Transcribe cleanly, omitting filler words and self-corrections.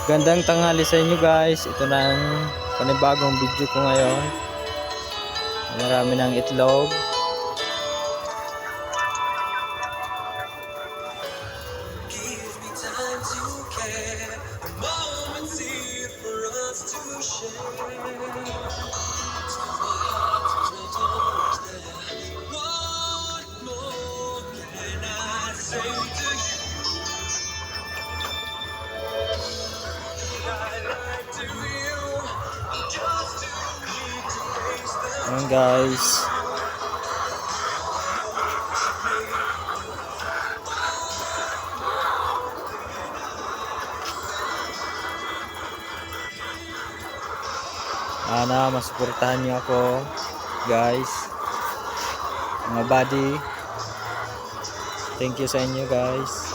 Gandang tanghali sa inyo guys. Ito na ang panibagong video ko ngayon. Marami ng itlog. Ayan guys. Sana masuportahan niyo ako guys, mga buddy. Thank you sa inyo guys.